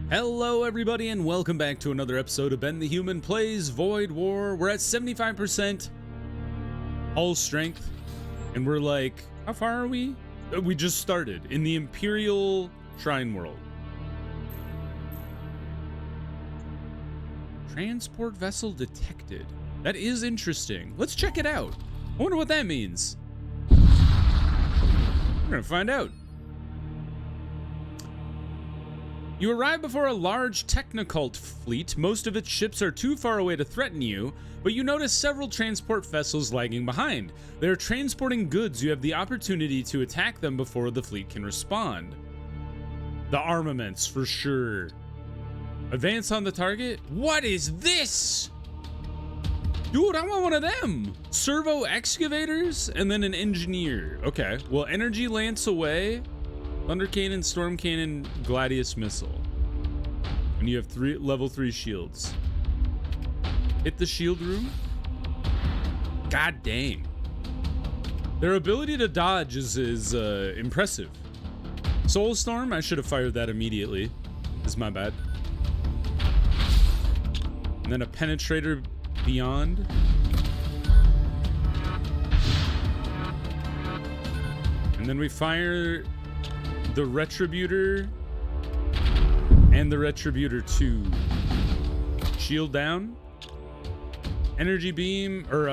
Hello everybody and welcome back to another episode of Ben the Human Plays Void War. We're at 75% hull strength and we're like, how far are we? We just started in the Imperial Shrine World. Transport vessel detected. That is interesting. Let's check it out. I wonder what that means. We're gonna find out. You arrive before a large Technocult fleet. Most of its ships are too far away to threaten you, but you notice several transport vessels lagging behind. They are transporting goods. You have the opportunity to attack them before the fleet can respond. The armaments, for sure. Advance on the target. What is this? Dude, I want one of them. Servo excavators and then an engineer. Okay, well, energy lance away. Thunder Cannon, Storm Cannon, Gladius Missile. And you have level 3 shields. Hit the shield room. God dang. Their ability to dodge is impressive. Soul Storm, I should have fired that immediately. It's my bad. And then a Penetrator Beyond. And then we fire the Retributor and the Retributor 2. Shield down. Energy beam or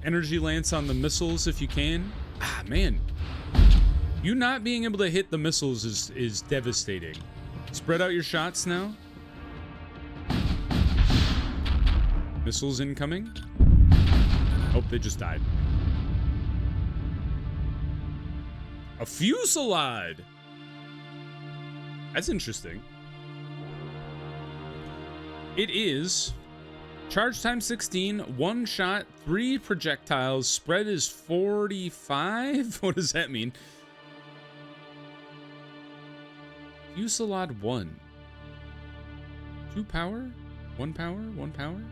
energy lance on the missiles if you can. Ah man. You not being able to hit the missiles is devastating. Spread out your shots now. Missiles incoming. Oh, they just died. A fusillade. That's interesting. It is charge time 16, one shot, 3 projectiles, spread is 45. What does that mean? Fusillade 1. 2 power? 1 power? 1 power?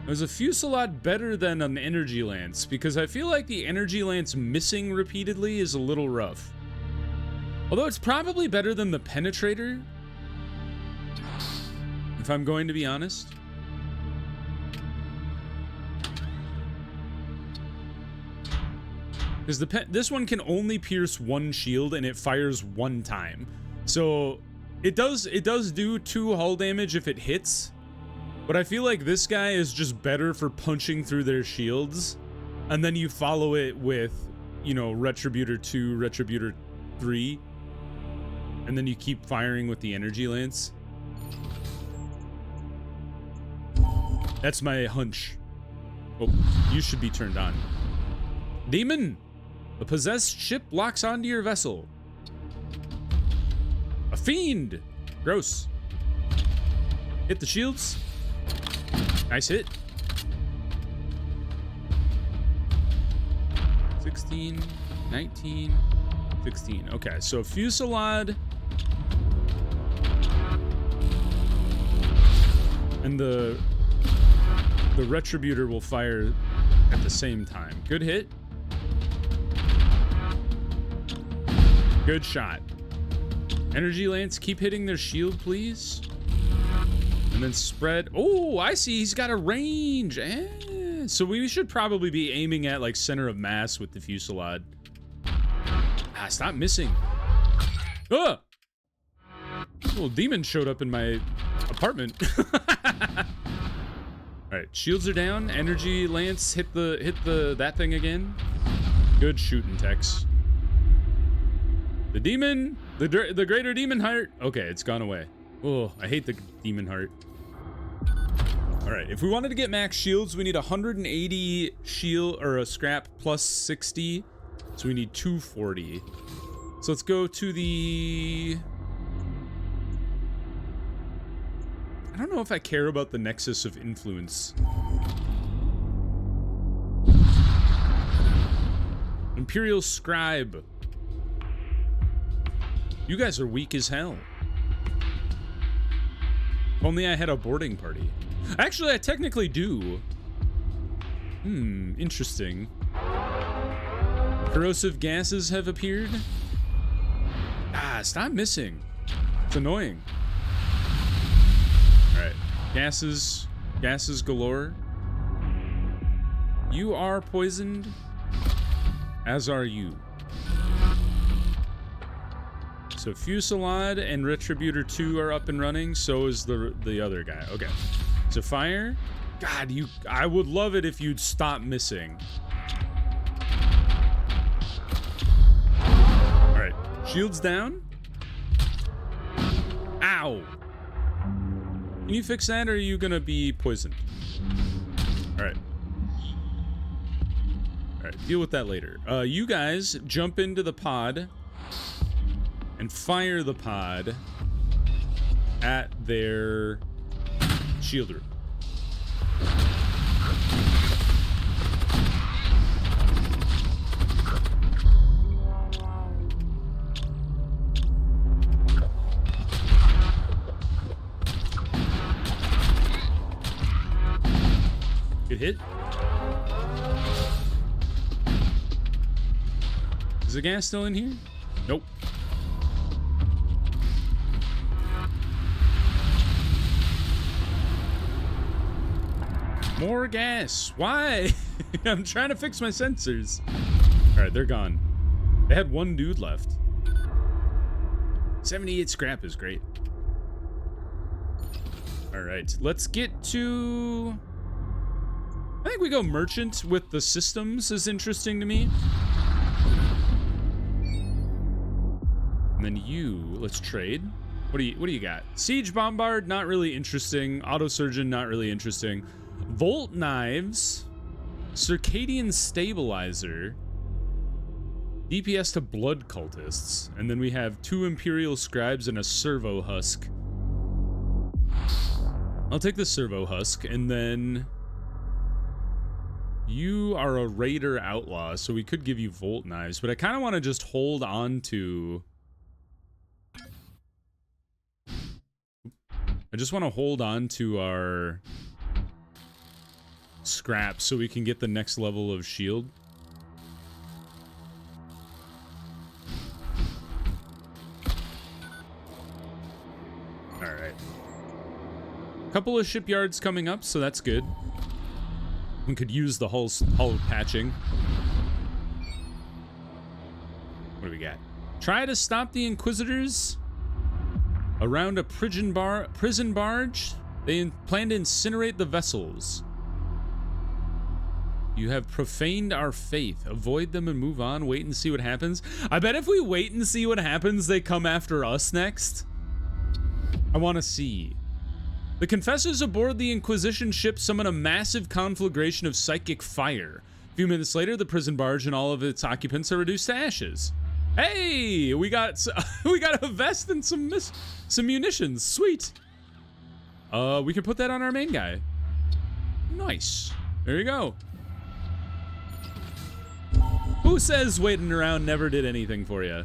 Is a fusillade better than an energy lance? Because I feel like the energy lance missing repeatedly is a little rough. Although it's probably better than the penetrator, if I'm going to be honest. Because this one can only pierce 1 shield and it fires 1 time. So it does do 2 hull damage if it hits. But I feel like this guy is just better for punching through their shields. And then you follow it with, you know, Retributor 2, Retributor 3. And then you keep firing with the energy lance. That's my hunch. Oh, you should be turned on. Demon! A possessed ship locks onto your vessel. A fiend! Gross. Hit the shields. Nice hit. 16, 19, 16. Okay, so fusillade. And the Retributor will fire at the same time. Good hit. Good shot. Energy lance, keep hitting their shield, please. And then spread. Oh, I see. He's got a range. So we should probably be aiming at like center of mass with the fusillade. Ah, stop missing. Ah! Little demon showed up in my apartment. All right, shields are down. Energy lance hit that thing again. Good shooting, Tex. The demon, the greater demon heart. Okay, it's gone away. Oh, I hate the demon heart. All right, if we wanted to get max shields, we need 180 shield or a scrap plus 60. So we need 240. So let's go to the... I don't know if I care about the Nexus of Influence. Imperial Scribe. You guys are weak as hell. If only I had a boarding party. Actually, I technically do. Interesting. Corrosive gases have appeared. Ah, stop missing. It's annoying. All right, gases galore. You are poisoned, as are you. So Fusillade and Retributor 2 are up and running, so is the other guy. Okay. So fire. God, I would love it if you'd stop missing. Alright. Shields down. Ow. Can you fix that, or are you gonna be poisoned? Alright. Alright, deal with that later. You guys jump into the pod and fire the pod at their shield room. Good hit. Is the gas still in here? Nope. More gas. Why? I'm trying to fix my sensors. All right, they're gone. They had one dude left. 78 scrap is great. All right, let's get to... I think we go merchant with the systems is interesting to me. And then let's trade. What do you got? Siege Bombard, not really interesting. Auto Surgeon, not really interesting. Volt Knives, Circadian Stabilizer, DPS to Blood Cultists, and then we have 2 Imperial Scribes and a Servo Husk. I'll take the Servo Husk, and then you are a Raider Outlaw, so we could give you Volt Knives, but I kind of want to just hold on to... I just want to hold on to our... scrap so we can get the next level of shield. All right. Couple of shipyards coming up, so that's good. We could use the hull patching. What do we got? Try to stop the Inquisitors around a prison barge. They plan to incinerate the vessels. You have profaned our faith. Avoid them and move on. Wait and see what happens. I bet if we wait and see what happens, they come after us next. I want to see. The confessors aboard the Inquisition ship summon a massive conflagration of psychic fire. A few minutes later, the prison barge and all of its occupants are reduced to ashes. Hey, we got a vest and some munitions. Sweet. We can put that on our main guy. Nice. There you go. Who says waiting around never did anything for you?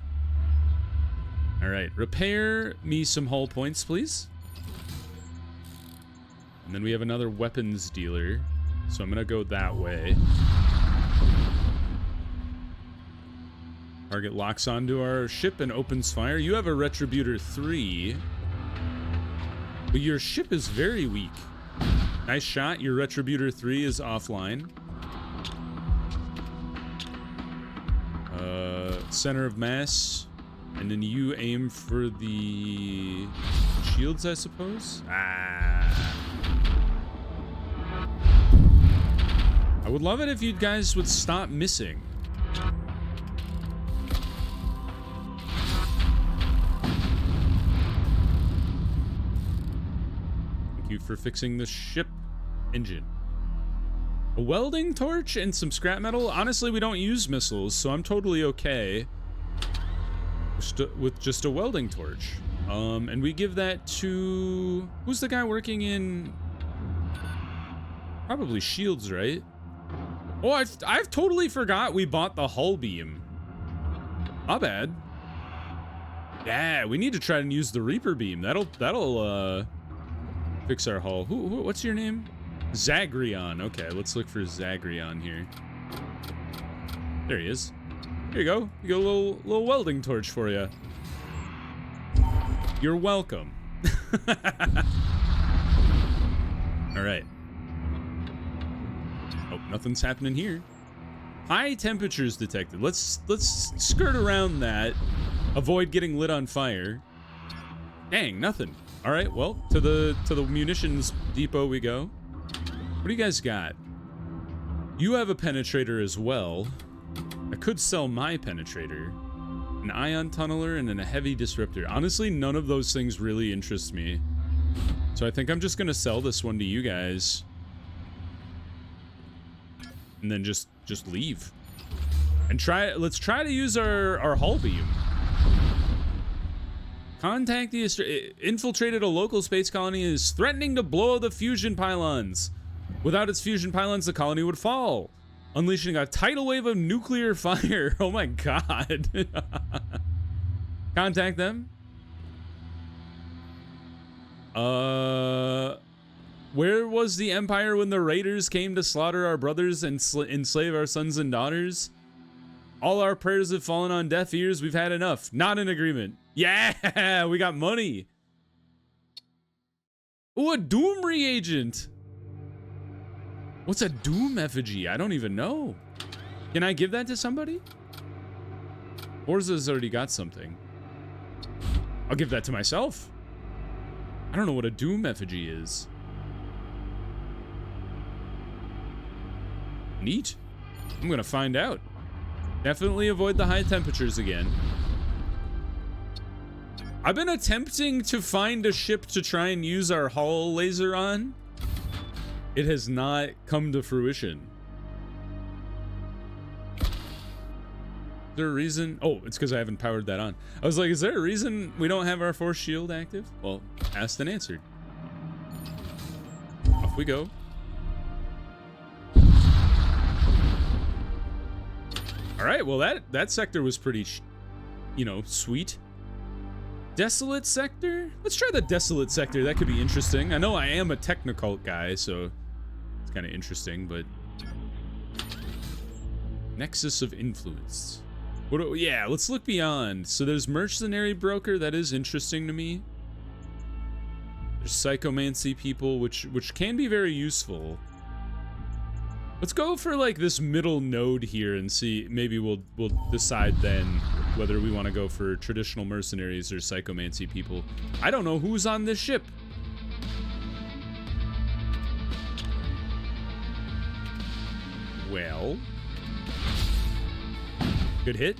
All right, repair me some hull points, please. And then we have another weapons dealer, so I'm gonna go that way. Target locks onto our ship and opens fire. You have a Retributor 3, but your ship is very weak. Nice shot. Your Retributor 3 is offline. Center of mass, and then you aim for the shields, I suppose. Ah. I would love it if you guys would stop missing. Thank you for fixing the ship engine. A welding torch and some scrap metal. Honestly, we don't use missiles, so I'm totally okay with just a welding torch. And we give that to... Who's the guy working in... Probably shields, right? Oh, I've totally forgot we bought the hull beam. Not bad. Yeah, we need to try and use the Reaper beam. That'll fix our hull. What's your name? Zagreon. Okay, let's look for Zagreon here. There he is. Here you go. You got a little welding torch for you. You're welcome. All right. Oh, nothing's happening here. High temperatures detected. Let's skirt around that. Avoid getting lit on fire. Dang, nothing. All right, well, to the munitions depot we go. What do you guys got? You have a penetrator as well. I could sell my penetrator. An ion tunneler and a heavy disruptor. Honestly, none of those things really interest me. So I think I'm just gonna sell this one to you guys. And then just leave. And let's try to use our hull beam. Contact the infiltrated a local space colony and is threatening to blow the fusion pylons. Without its fusion pylons, the colony would fall, unleashing a tidal wave of nuclear fire. Oh my god. Contact them. Where was the Empire when the raiders came to slaughter our brothers and enslave our sons and daughters? All our prayers have fallen on deaf ears. We've had enough. Not in agreement. Yeah, we got money. Ooh, a Doom reagent. What's a Doom effigy? I don't even know. Can I give that to somebody? Forza's already got something. I'll give that to myself. I don't know what a Doom effigy is. Neat. I'm gonna find out. Definitely avoid the high temperatures again. I've been attempting to find a ship to try and use our hull laser on. It has not come to fruition. Is there a reason? Oh, it's because I haven't powered that on. I was like, is there a reason we don't have our force shield active? Well, asked and answered. Off we go. All right, well, that sector was pretty, you know, sweet. Desolate sector? Let's try the Desolate sector. That could be interesting. I know I am a Technocult guy, so it's kind of interesting, but... Nexus of Influence. Yeah, let's look beyond. So there's Mercenary Broker. That is interesting to me. There's Psychomancy people, which can be very useful. Let's go for like this middle node here and see. Maybe we'll decide then whether we want to go for traditional mercenaries or psychomancy people. I don't know who's on this ship. Well, good hit.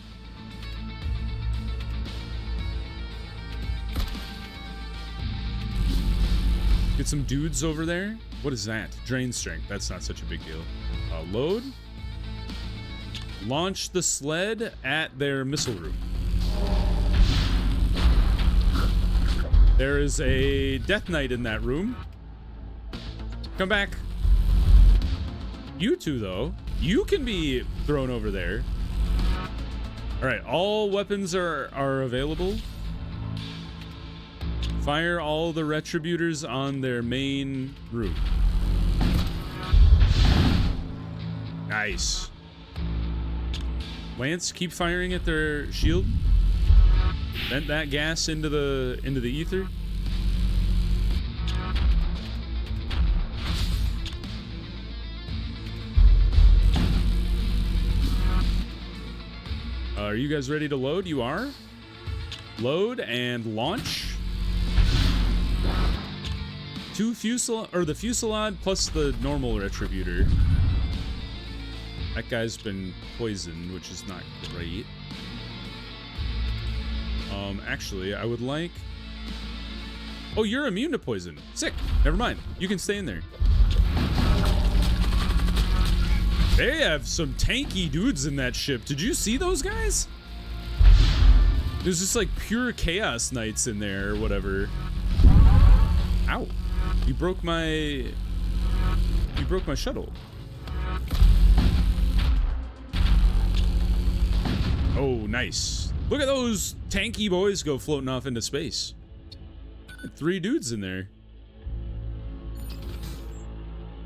Get some dudes over there. What is that? Drain strength. That's not such a big deal. Load. Launch the sled at their missile room. There is a Death Knight in that room. Come back. You two, though, you can be thrown over there. All right, all weapons are available. Fire all the retributors on their main route. Nice. Lance, keep firing at their shield. Vent that gas into the ether. Are you guys ready to load? You are. Load and launch. Two the fuselage plus the normal retributor. That guy's been poisoned, which is not great. Actually, I would like... Oh, you're immune to poison. Sick. Never mind. You can stay in there. They have some tanky dudes in that ship. Did you see those guys? There's just like pure chaos knights in there or whatever. Ow. You broke my shuttle. Oh, nice. Look at those tanky boys go floating off into space. 3 dudes in there.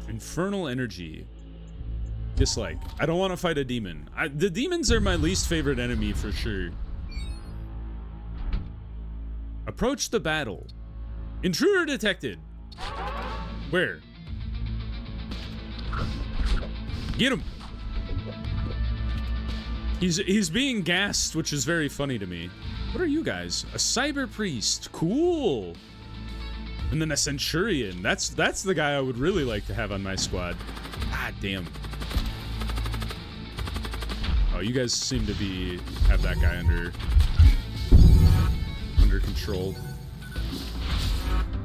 Infernal energy. Dislike. I don't want to fight a demon. The demons are my least favorite enemy for sure. Approach the battle. Intruder detected. Where? Get him. He's being gassed, which is very funny to me. What are you guys? A cyber priest. Cool. And then a centurion. That's the guy I would really like to have on my squad. God damn. Oh, you guys seem to have that guy under control.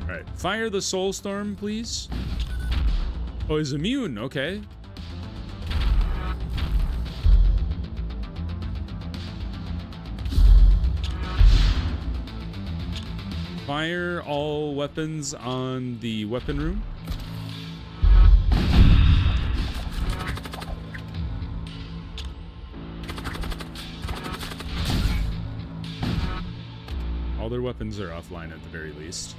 All right, fire the soul storm, please. Oh, he's immune. Okay. Fire all weapons on the weapon room. All their weapons are offline at the very least.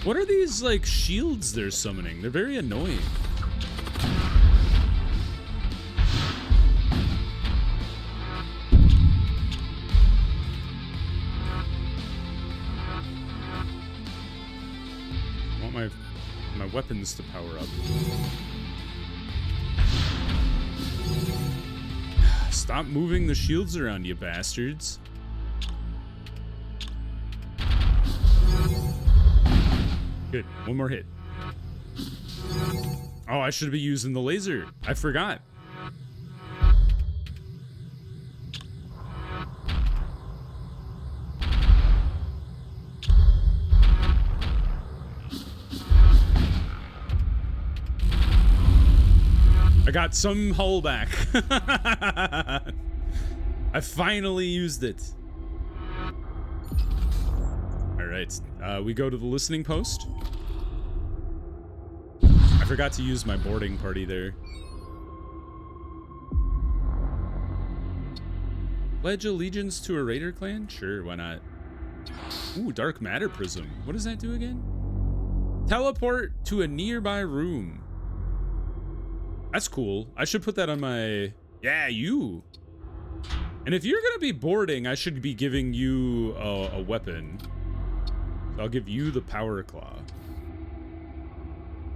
What are these, like, shields they're summoning? They're very annoying. I want my weapons to power up. Stop moving the shields around, you bastards. Good. One more hit. Oh, I should be using the laser. I forgot. I got some hull back. I finally used it. All right, we go to the listening post. I forgot to use my boarding party there. Pledge allegiance to a raider clan? Sure, why not? Ooh, dark matter prism. What does that do again? Teleport to a nearby room. That's cool. I should put that on my... Yeah, you. And if you're gonna be boarding, I should be giving you a weapon. So I'll give you the power claw.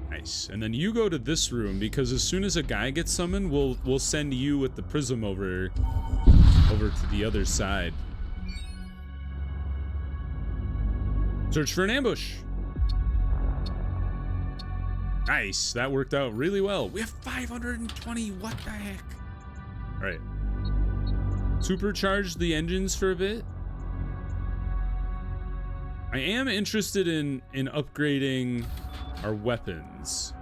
Nice. And then you go to this room, because as soon as a guy gets summoned, we'll send you with the prism over to the other side. Search for an ambush. Nice. That worked out really well. We have 520. What the heck? All right. Supercharge the engines for a bit. I am interested in upgrading our weapons.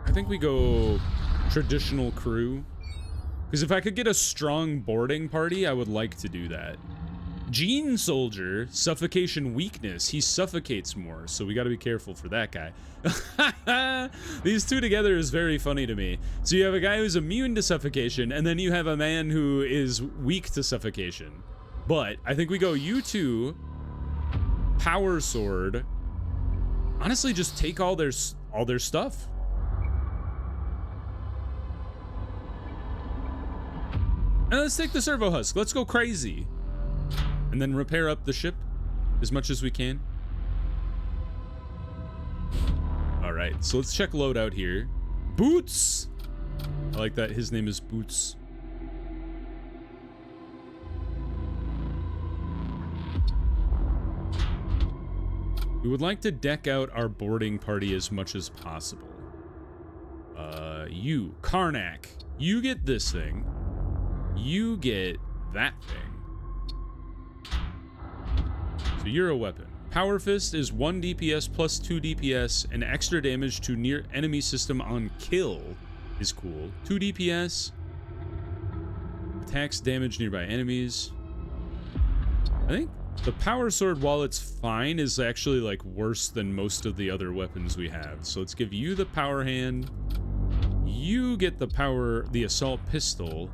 I think we go traditional crew, because if I could get a strong boarding party, I would like to do that. Gene soldier, suffocation weakness. He suffocates more, so we got to be careful for that guy. These two together is very funny to me. So you have a guy who's immune to suffocation, and then you have a man who is weak to suffocation. But I think we go you two, power sword. Honestly, just take all their stuff. And let's take the servo husk. Let's go crazy. And then repair up the ship as much as we can. All right, so let's check loadout here. Boots. I like that his name is Boots. We would like to deck out our boarding party as much as possible. You, Karnak, you get this thing. You get that thing. So you're a weapon. Power Fist is 1 DPS plus 2 DPS, and extra damage to near enemy system on kill is cool. 2 DPS. Attacks damage nearby enemies. I think the Power Sword, while it's fine, is actually like worse than most of the other weapons we have. So let's give you the Power Hand. You get the Assault Pistol.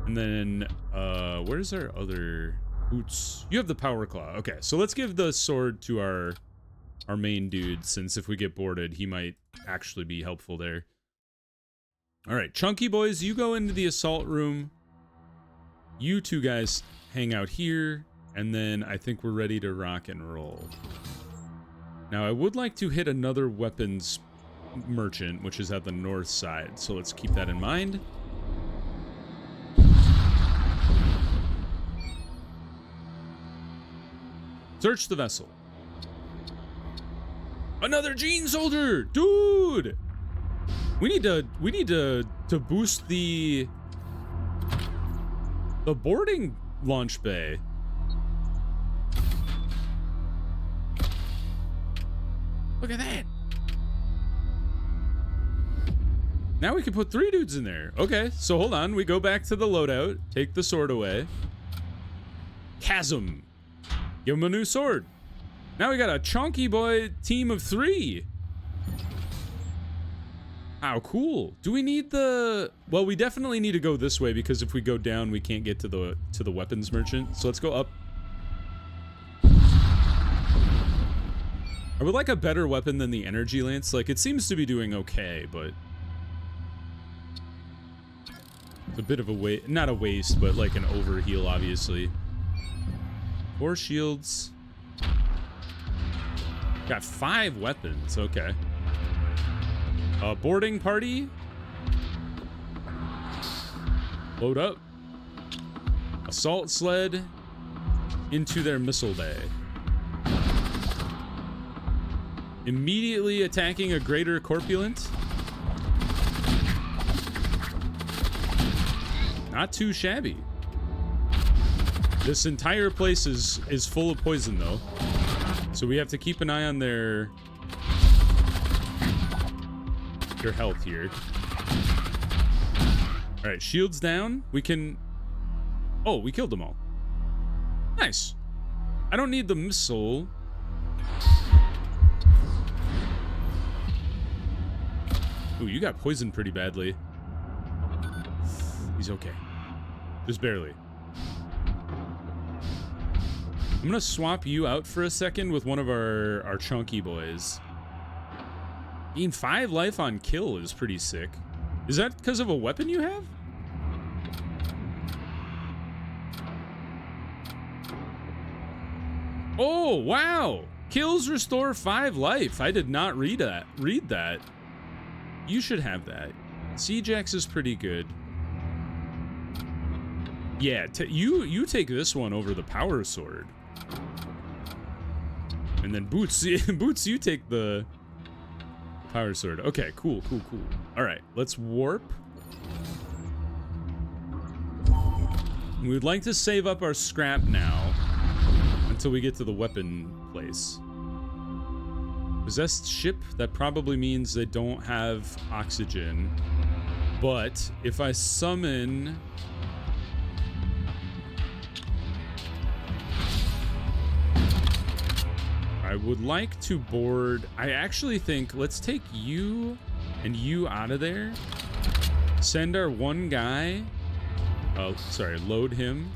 And then, where's our other... Boots. You have the power claw. Okay, so let's give the sword to our main dude, since if we get boarded, he might actually be helpful there. All right, Chunky boys, you go into the assault room. You two guys hang out here, and then I think we're ready to rock and roll. Now, I would like to hit another weapons merchant, which is at the north side, so let's keep that in mind. Search the vessel. Another gene soldier, dude. We need to boost the boarding launch bay. Look at that. Now we can put 3 dudes in there. Okay, so hold on. We go back to the loadout, take the sword away. Chasm. Give him a new sword. Now we got a Chonky boy team of 3. How cool. Do we need the... Well, we definitely need to go this way, because if we go down, we can't get to the weapons merchant. So let's go up. I would like a better weapon than the energy lance. Like, it seems to be doing okay, but it's a bit of a waste. Not a waste, but like an overheal, obviously. 4 shields. Got 5 weapons. Okay. Boarding party. Load up. Assault sled into their missile bay. Immediately attacking a greater corpulent. Not too shabby. This entire place is full of poison, though. So we have to keep an eye on their health here. All right, shields down. We can... Oh, we killed them all. Nice. I don't need the missile. Ooh, you got poisoned pretty badly. He's okay. Just barely. I'm gonna swap you out for a second with one of our Chunky boys. Gain 5 life on kill is pretty sick. Is that because of a weapon you have? Oh, wow. Kills restore 5 life. I did not read that. You should have that. Siege-Axe is pretty good. Yeah, you take this one over the power sword. And then Boots, Boots, you take the power sword. Okay, cool. All right, let's warp. We'd like to save up our scrap now until we get to the weapon place. Possessed ship, that probably means they don't have oxygen. But if I summon... I would like to board... I actually think, let's take you and you out of there. Send our one guy... Oh, sorry, load him.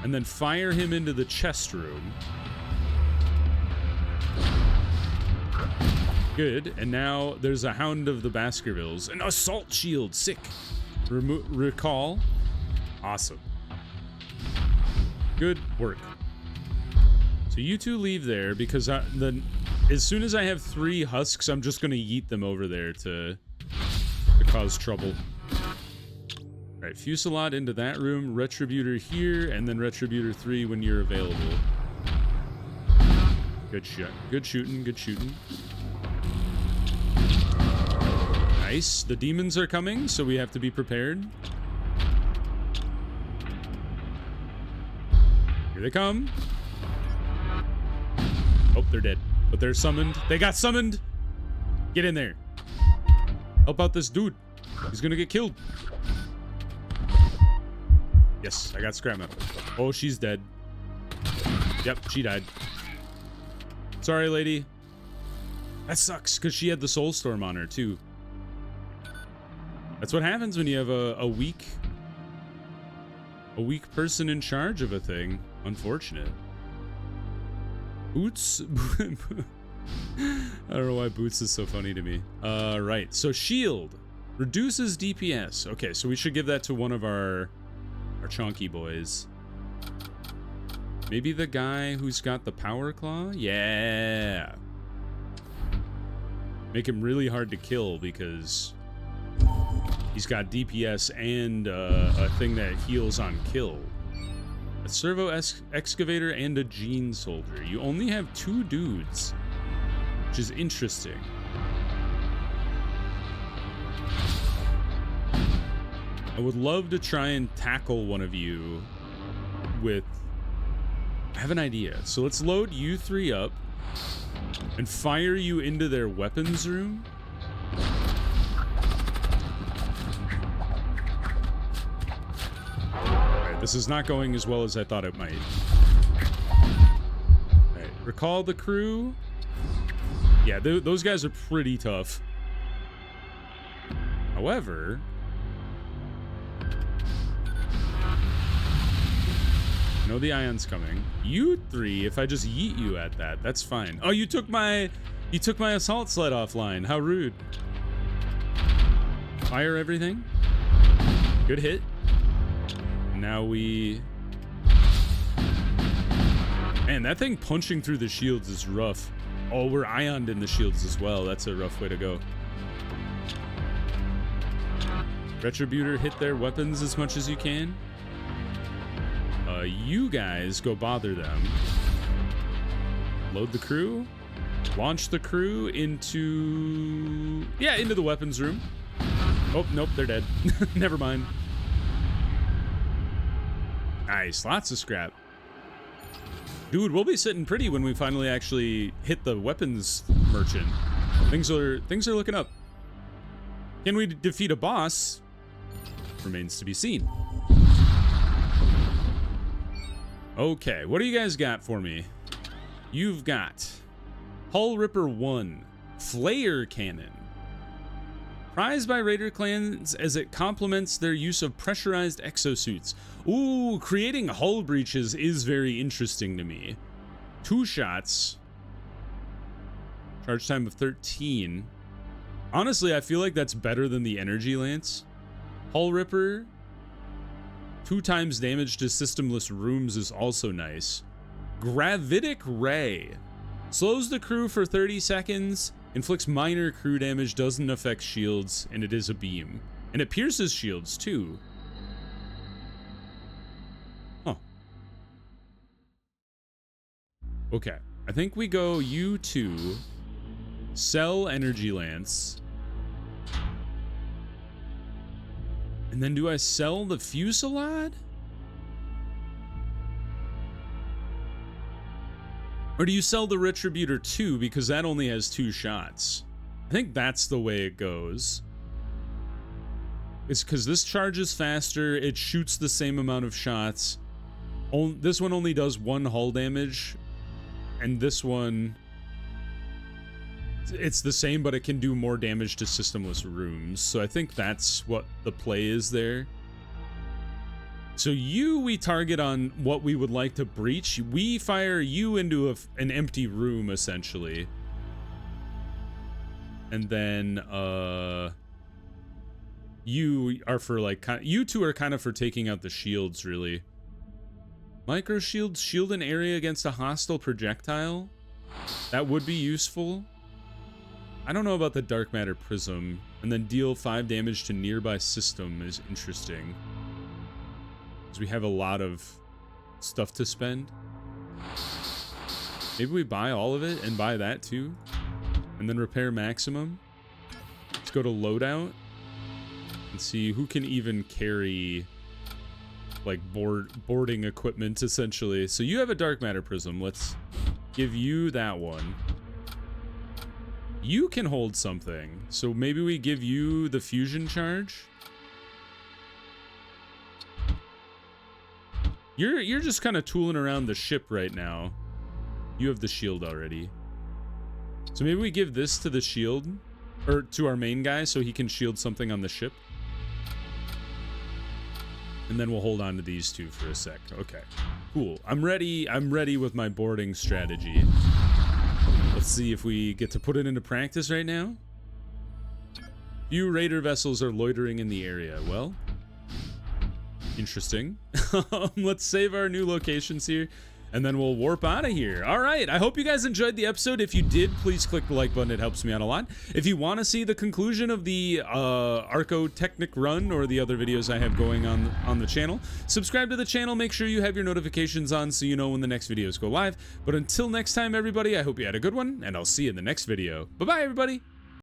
And then fire him into the chest room. Good, and now there's a Hound of the Baskervilles. An assault shield, sick. Recall. Awesome. Good work. So you two leave there, because as soon as I have 3 husks, I'm just going to yeet them over there to cause trouble. All right, Fusillade into that room, Retributor here, and then Retributor 3 when you're available. Good shot. Good shooting, good shooting. Nice. The demons are coming, so we have to be prepared. Here they come. Oh, they're dead. But they're summoned. They got summoned. Get in there. Help out this dude. He's gonna get killed. Yes, I got scrap metal. Oh, she's dead. Yep, she died. Sorry, lady. That sucks, because she had the soul storm on her, too. That's what happens when you have a weak person in charge of a thing. Unfortunate. Boots. I don't know why Boots is so funny to me. Right. So shield reduces DPS. Okay, so we should give that to one of our Chonky boys. Maybe the guy who's got the power claw? Yeah. Make him really hard to kill because he's got DPS and a thing that heals on kill. A servo excavator and a gene soldier. You only have 2 dudes, which is interesting. I would love to try and tackle one of you with... I have an idea. So let's load you 3 up and fire you into their weapons room. Alright, this is not going as well as I thought it might. Alright, recall the crew. Yeah, those guys are pretty tough. However... I know the ion's coming. You 3, if I just yeet you at that, that's fine. Oh, you took my assault sled offline. How rude. Fire everything. Good hit. Now we... Man, that thing punching through the shields is rough. Oh, we're ioned in the shields as well. That's a rough way to go. Retributor, hit their weapons as much as you can. You guys go bother them. Load the crew. Launch the crew into... Yeah, into the weapons room. Oh, nope, they're dead. Never mind. Nice, lots of scrap. Dude, we'll be sitting pretty when we finally actually hit the weapons merchant. Things are looking up. Can we defeat a boss? Remains to be seen. Okay, what do you guys got for me? You've got Hull Ripper 1, Flare Cannon. Prized by Raider clans as it complements their use of pressurized exosuits. Ooh, creating hull breaches is very interesting to me. 2 shots. Charge time of 13. Honestly, I feel like that's better than the Energy Lance. Hull Ripper... 2 times damage to systemless rooms is also nice. Gravitic Ray. Slows the crew for 30 seconds, inflicts minor crew damage, doesn't affect shields, and it is a beam. And it pierces shields too. Huh. Okay, I think we go U2, sell Energy Lance. And then do I sell the Fusillade? Or do you sell the Retributor 2 because that only has 2 shots? I think that's the way it goes. It's because this charges faster, it shoots the same amount of shots. This one only does 1 hull damage, and this one... It's the same, but it can do more damage to systemless rooms. So I think that's what the play is there. So we target on what we would like to breach. We fire you into an empty room, essentially. And then, you are for, like, you 2 are kind of for taking out the shields, really. Micro shields shield an area against a hostile projectile. That would be useful. I don't know about the dark matter prism, and then deal 5 damage to nearby system is interesting. Because we have a lot of stuff to spend. Maybe we buy all of it and buy that too. And then repair maximum. Let's go to loadout and see who can even carry like boarding equipment essentially. So you have a dark matter prism. Let's give you that one. You can hold something, so maybe we give you the fusion charge. You're just kind of tooling around the ship right now. You have the shield already. So maybe we give this to the shield, or to our main guy so he can shield something on the ship. And then we'll hold on to these two for a sec. Okay, cool. I'm ready with my boarding strategy. Let's see if we get to put it into practice right now. Few raider vessels are loitering in the area. Well, interesting. Let's save our new locations here, and then we'll warp out of here. All right, I hope you guys enjoyed the episode. If you did, please click the like button. It helps me out a lot. If you want to see the conclusion of the Arco Technic run or the other videos I have going on the channel, subscribe to the channel. Make sure you have your notifications on so you know when the next videos go live. But until next time, everybody, I hope you had a good one, and I'll see you in the next video. Bye-bye, everybody.